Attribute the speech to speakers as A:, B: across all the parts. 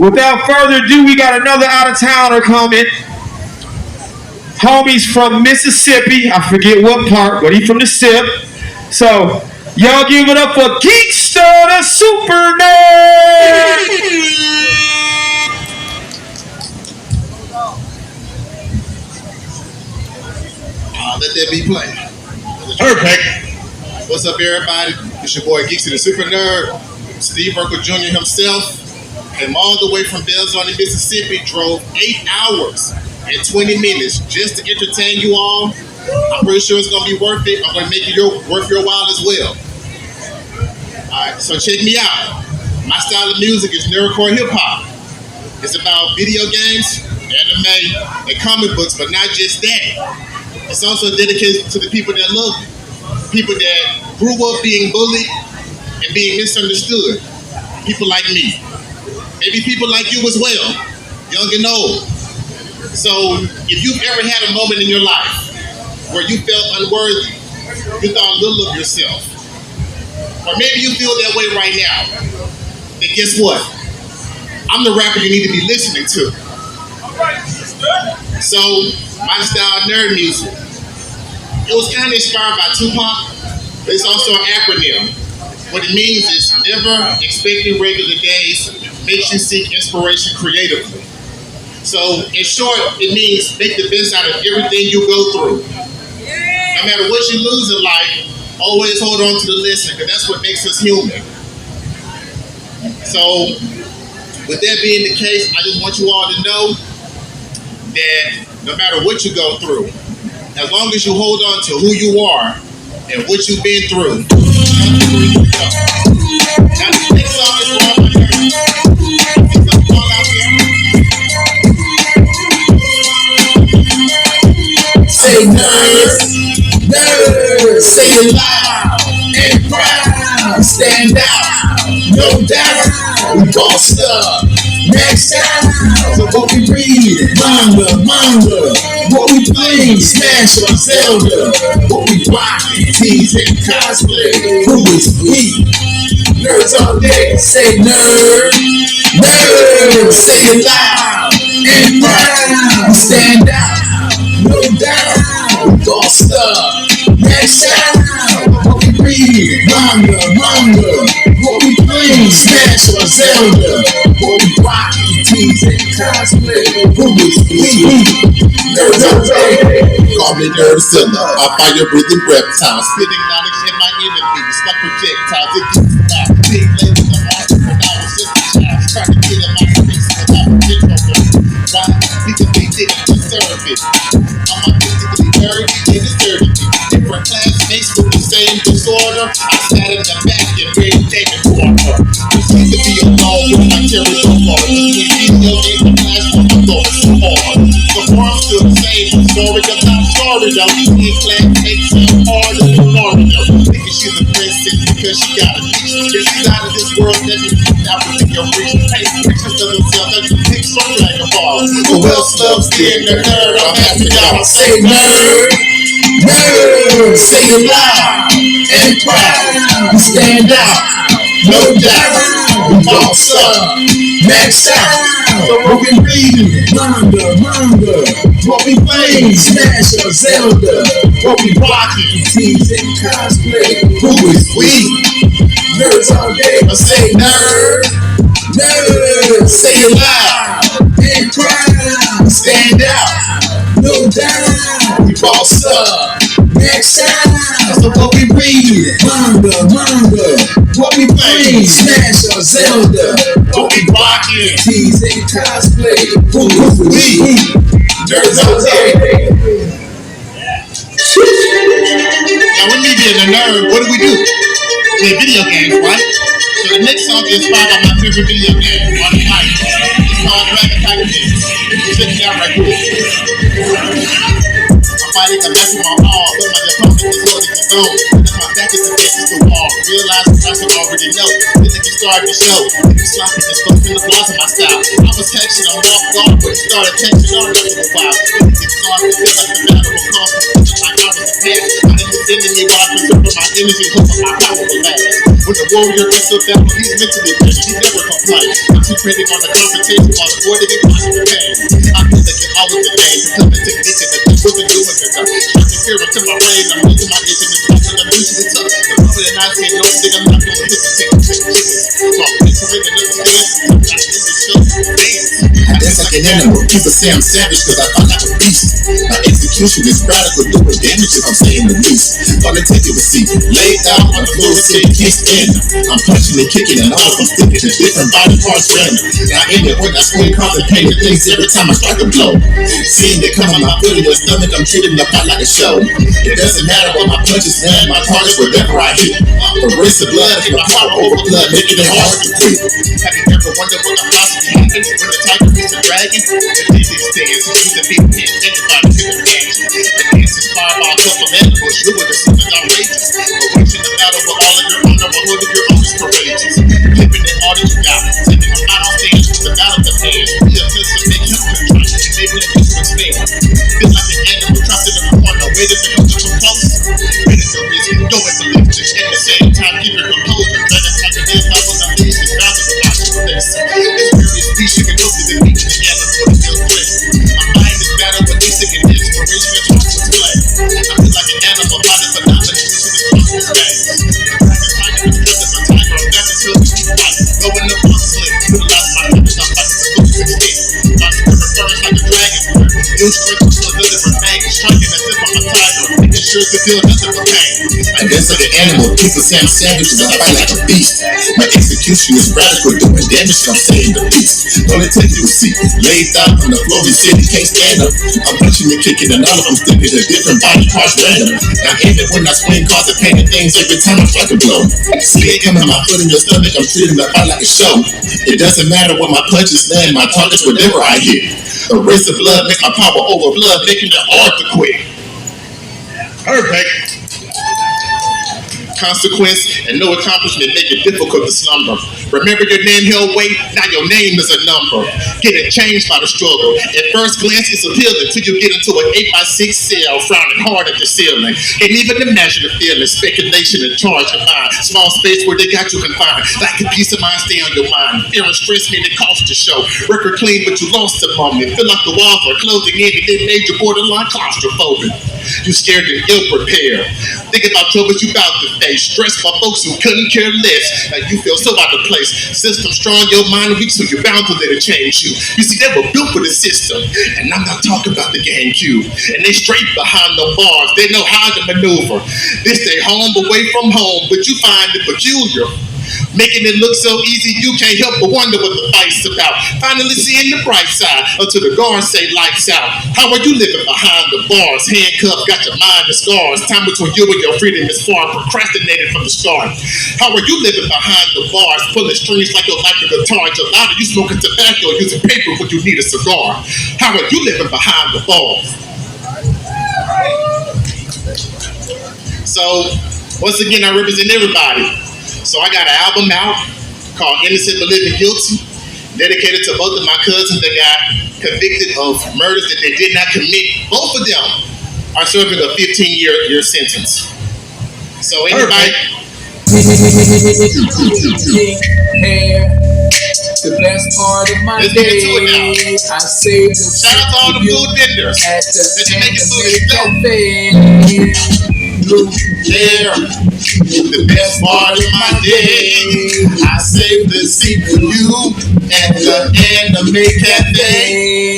A: Without further ado, we got another out-of-towner coming. Homies from Mississippi. I forget what part, but he from the SIP. So, y'all give it up for Geekster the Super Nerd!
B: Let that be played.
A: Perfect.
B: What's up, everybody? It's your boy Geekster the Super Nerd. Steve Urkel Jr. himself came all the way from Belzoni, Mississippi, drove 8 hours and 20 minutes just to entertain you all. I'm pretty sure it's going to be worth it. I'm going to make it worth your while as well. Alright, so check me out. My style of music is Nerdcore Hip-Hop. It's about video games, anime, and comic books, but not just that. It's also dedicated to the people that love me. People that grew up being bullied and being misunderstood. People like me. Maybe people like you as well, young and old. So if you've ever had a moment in your life where you felt unworthy, you thought little of yourself, or maybe you feel that way right now, then guess what? I'm the rapper you need to be listening to. So my style of nerd music, it was kind of inspired by Tupac, but it's also an acronym. What it means is never expecting regular days makes you seek inspiration creatively. So in short, it means make the best out of everything you go through. No matter what you lose in life, always hold on to the lesson, because that's what makes us human. So with that being the case, I just want you all to know that no matter what you go through, as long as you hold on to who you are and what you've been through, now this next song is for all my nerds. All out there.
C: Say nerd, nerd, say it loud and proud. Stand out, no doubt. We bossed up, next time. So what we read, manga. What we play, Smash or Zelda. What we rockin', tease and cosplay. Who is we? Nerds all day, say nerd, nerd, say it loud and proud. Stand out, no doubt. We bossed up, next time. What we read, manga. What we play, Smash or Zelda. What we rockin', tease and cosplay. Who is we? Nerds all day.
B: Call me Nerdzilla. I fire breathing reptiles, spitting knowledge in my enemies, like projectiles. It gets loud. Big labels of art when I was just a child, trying to get in my face without a gentleman. Why? Because they didn't deserve it. I'm authentically dirty, they deserve it. Different classmates with the same disorder. I sat in the back and read David Walker. You seem to be alone with my terrible law. You video games in class when I thought it so hard. The form's still the same, the story about story though. In class makes it harder than Mario. Thinking she's a princess because she got a beach. If she's out of this world, then you out with your reach. Paint pictures of themselves like you pick some Dragon Ball. Who else loves being a nerd? I'm happy y'all
C: Say nerd, nerd, say it loud and proud. Stand out, no doubt. We boss up, next time. So what we reading, manga. What we playing, Smash or Zelda. What we rocking, tease and cosplay. Who is we? Nerds all day. I say nerd, say it loud and proud. Stand out, no doubt. We boss up, next time. So what we reading, manga. What we playing, Smash or Zelda. What we rocking, tease and cosplay. Who is we? Nerds all day.
B: Now when we being a nerd, what do? Play video games, right? So the next song is inspired by my favorite video game on the mic. It's called Dragon Titans. Check it out right quick. I'm fighting a mess with my all, but my opponent is holding the zone. Because my back is against the wall. Realize I can already know. The nigga started to show. Nigga sloppy, just spoken the flaws of my style. I was texting, I'm off guard, but started texting on after a while. The nigga started to feel like the battle will cost me. Like I was a past. I didn't defend me while I conserved my energy, hoping my power will last. When the warrior is so down, he's mentally ready. He never complains. Concentrating on the confrontation while avoiding it causing the pain. I feel like it's always the game. Become the technique and the wasn't doing the stuff. Trying to fear into my brain. I'm losing my itch and the touch and I'm losing the touch. The moment and I say no thing, I'm not going to hesitate to take a chance. So I'm picturing another dance. I'm not in the show. Dance.
C: I dance like an animal. People say I'm savage cause I fight like a beast. My execution is radical, doing damage if I'm saying the least. Gonna take it with seat. Laid down on the floor, say can't stand up. I'm punching and kicking and all I'm sticking to different body parts random. I end it when I swing causing pain and things every time I strike a blow. Seeing it come on my foot in your stomach, I'm treating the fight like a show. It doesn't matter what my punches land, my target's wherever I hit. The race of blood, my power over blood, making it hard to quit.
B: Have you ever wondered what the possible happens when the tiger meets a dragon? The daisy stands, using people can't anybody to the dance. The dance is inspired by a couple animals, you would assume it's outrageous. But reaching the battle with all of your honor, but hood of your own is courageous. Living in all that you got, taking a final stance with the battle of hands. Be a pistol, make him contract, enabling you to expand. Feel like an animal trapped in a corner, waiting to come too close. Ready to risk, go and believe it. At the same time, keep your composure. Try to type it in, I will not leave this battle to watch your face. This furious beast, you can look at the beat together for the field play. I'm buying this battle, but they sick and inspiration and talk to play. I feel like an animal, fighting for nothing, using this possible space. The dragon's tiger is just as a tiger, I'm back until we keep fighting. Going up on sling, utilize my habits, I'm fighting to lose and stay. My spirit burns like a dragon. Use strength to deliver pain, striking as if I'm a tiger, making sure to feel nothing but pain.
C: I dance like an animal, people say I'm savage cause I fight like a beast. My execution is radical, doing damage, I'm saying the beast. Gonna take you a seat, laid down on the floor, he said he can't stand up. I'm punching and kicking and all of them sticking to different body parts random. I end it when I swing, causing pain and things every time I strike a blow. See it coming, my foot in your stomach, I'm treating the fight like a show. It doesn't matter what my punches land, my target's whatever I hit. A race of blood makes my power over blood, making it hard to quit.
B: Perfect. Consequence and no accomplishment make it difficult to slumber. Remember your name held weight, now your name is a number. Get it changed by the struggle. At first glance it's appealing till you get into an 8x6 cell, frowning hard at the ceiling. Can't even imagine the feeling, speculation and charge your mind. Small space where they got you confined. Like a peace of mind stay on your mind. Fear and stress made it cost your show. Record clean but you lost a moment. Feel like the walls are closing in and they made you borderline claustrophobic. You scared and ill prepared. Think about troubles you about to face. Stressed by folks who couldn't care less. Like you feel so out of place. System strong, your mind weak, so you're bound to let it change you. You see, they were built for the system. And I'm not talking about the GameCube. And they straight behind the bars. They know how to maneuver. They stay home away from home, but you find it peculiar. Making it look so easy, you can't help but wonder what the fight's about. Finally seeing the bright side, until the guards say lights out. How are you living behind the bars? Handcuffed, got your mind the scars. Time between you and your freedom is far, procrastinated from the start. How are you living behind the bars? Pulling strings like your life a guitar. Gelato, you smoking tobacco, using paper when you need a cigar. How are you living behind the bars? So, once again, I represent everybody. So I got an album out called Innocent But Living Guilty, dedicated to both of my cousins that got convicted of murders that they did not commit. Both of them are serving a 15-year sentence. So anybody?
D: The best part of my
B: Let's
D: day,
B: get into it now.
D: I saved the
B: Shout out to all the food vendors
D: at the
B: that you make it food
D: cafe.
B: Yeah, the best part of my day, I saved the seat for you at the Anime Cafe.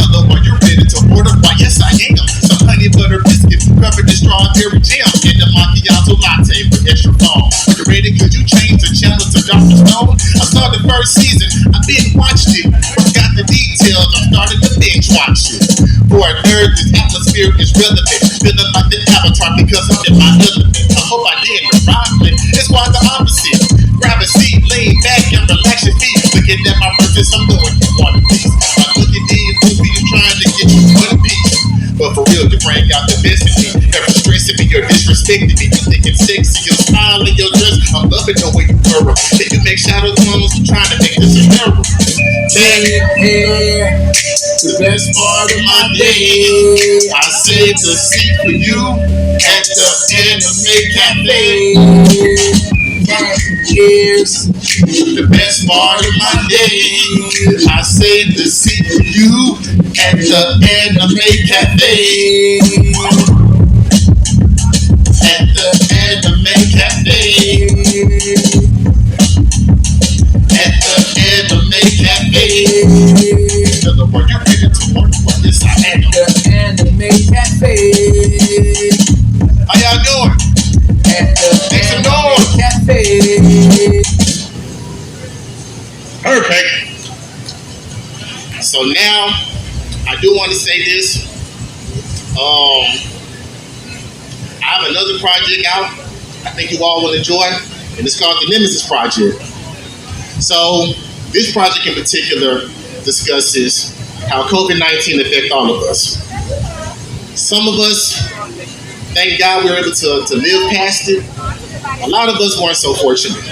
B: Hello, are you ready to order? Why, yes, I am. Some honey butter biscuits covered in strawberry jam and the macchiato latte with extra foam. You ready? Could you change the channel to Dr. Stone? I saw the first season, I binge watched it. Forgot the details, I started to binge watch it. For a nerd, this atmosphere is relevant. Feeling like the avatar because I'm in my element. I hope I didn't arrive late. It's quite the opposite. Grab a seat, lean back and relax your feet. Looking at my purchase, I'm doing you one piece. I look at these movies trying to get you one piece. But for real, you bring out the best in me. Never stressing me, you're disrespecting me. You think it's sexy, your style and your dress. I'm loving the way you thorough. Then you make shadow tunnels, trying to make this a mirror.
D: Yeah, the best part of my day,
B: I saved the seat for you at the Anime Cafe.
C: Years.
B: The best part of my day, I saved to see you at the Anime Cafe. At the Anime Cafe. At the Anime Cafe. In other words, you're ready to work for this anime.
C: The Anime Cafe.
B: How y'all doing?
C: At the
B: Make some
C: Anime
B: noise.
C: Cafe.
B: Perfect. So now, I do want to say this. I have another project out. I think you all will enjoy, and it's called the Nemesis Project. So this project in particular discusses how COVID-19 affects all of us. Some of us, thank God, we were able to live past it. A lot of us weren't so fortunate.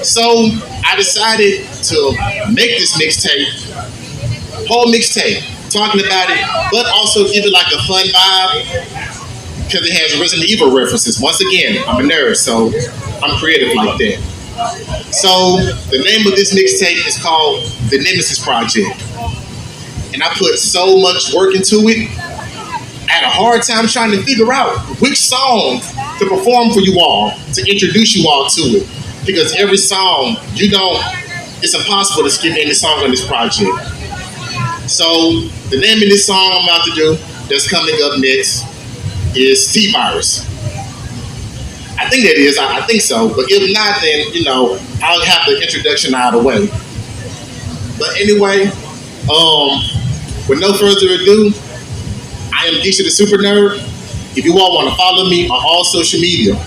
B: So I decided to make this mixtape, whole mixtape, talking about it, but also give it like a fun vibe because it has Resident Evil references. Once again, I'm a nerd, so I'm creative like that. So the name of this mixtape is called The Nemesis Project. And I put so much work into it. I had a hard time trying to figure out which song to perform for you all, to introduce you all to it. Because every song, it's impossible to skip any song on this project. So the name of this song I'm about to do, that's coming up next, is T-Virus. I think that is, I think so. But if not, then, I'll have the introduction out of the way. But anyway, with no further ado, I am Geisha the Super Nerd. If you all want to follow me on all social media,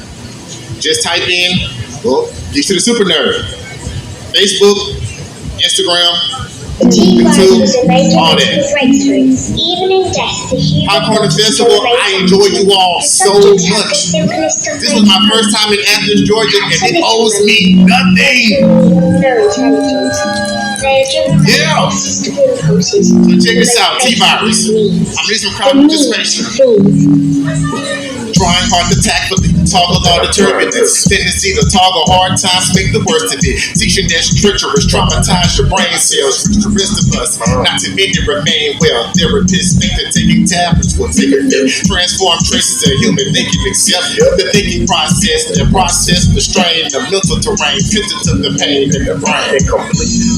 B: just type in, Geisha the Super Nerd. Facebook, Instagram, YouTube, all that. Popcorn Festival, I enjoyed you all so much. This was my first time in Athens, Georgia, and it owes me nothing. Yeah. So check this out, T-Virus. I need some crowd participation. Trying hard to tackle the toggle all the turbulence. Tendency to toggle hard times make the worst of it. Teaching that's treacherous, traumatize your brain cells. The rest of us, not to many remain well. Therapists think that taking tablets will take a fit. Transform traces of human thinking, except the thinking process, the process, the strain, the mental terrain, pivotal to the pain in the brain.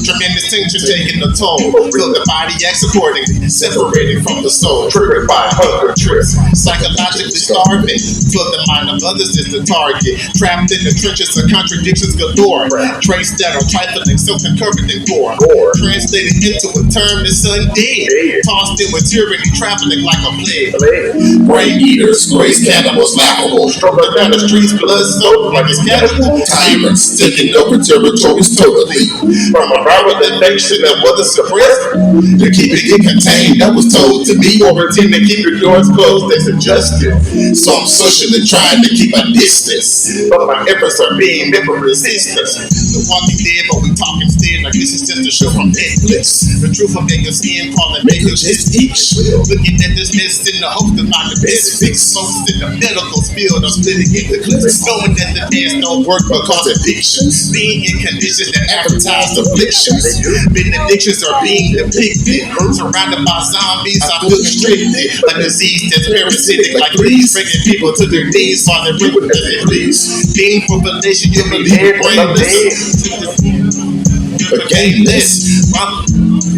B: Tremendous tension taking a toll. Feel the body acts accordingly, separated from the soul, triggered by hunger trips. Psychologically starving, for the mind of others is the target. Trapped in the trenches of contradictions galore. Traits that are trifling, self-covered and gore. Translated into a term that's undead. Tossed in with tyranny, traveling like a plague. Brain eaters, grace cannibals, laughable. Struggling down the streets, blood soaked like it's cannibal. Tyrants taking over territories totally. From a viral infection that wasn't suppressed, to keep it contained, that was told to me. Or pretend to keep your doors closed, they suggested. So I'm socially trying to keep a distance, but my efforts are being met with resistance. The Walking Dead, but we talk instead like this is just a show from Netflix. The truth will make your skin crawl and make you just itch. Looking at this mess in the hopes to find the best fix. Folks in the medical field are splitting into clips, knowing that the dance don't work because addictions. Being in conditions that advertise afflictions. Benedictions are being depicted. Surrounded by zombies, I feel constricted. A disease that's parasitic like fleas, bringing people to their knees while they bring what they please. Being for relation, you believe brainless. But gameless.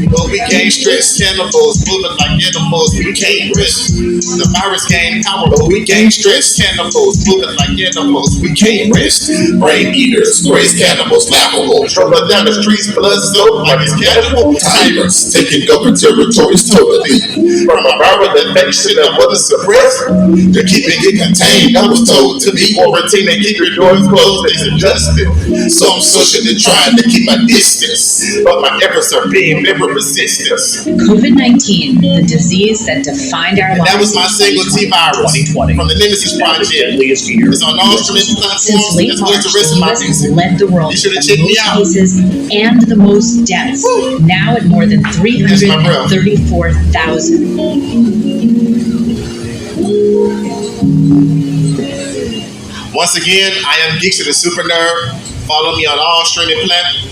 B: But we gain stress. Cannibals moving like animals. We can't rest. The virus gain power, but we gain stress. Cannibals moving like animals. We can't rest. Brain eaters, grace cannibals, laughable. Strolling down the streets, blood soaked like it's cannibal. Tyrants taking over territories totally. From a viral infection that wasn't suppressed, to keeping it contained, I was told to be quarantined and keep your doors closed. They suggested. So I'm socially trying to keep my distance, but my efforts are being met with resistance.
E: COVID-19, the disease that defined our lives.
B: That was my single T-Virus from the Nemesis Project. It's on all streaming platforms as well as the rest of my music.
E: Led the world
B: You should have
E: with
B: checked
E: the
B: me
E: most
B: out.
E: cases and the most deaths. Now at more than 334,000.
B: Once again, I am Geeks the Super Nerd. Follow me on all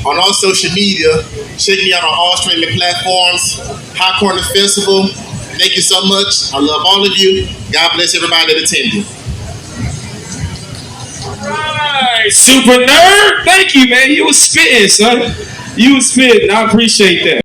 B: on all social media. Check me out on all streaming platforms. Hot Corner Festival. Thank you so much. I love all of you. God bless everybody that attended.
A: Alright, Super Nerd. Thank you, man. You was spitting, son. You was spitting. I appreciate that.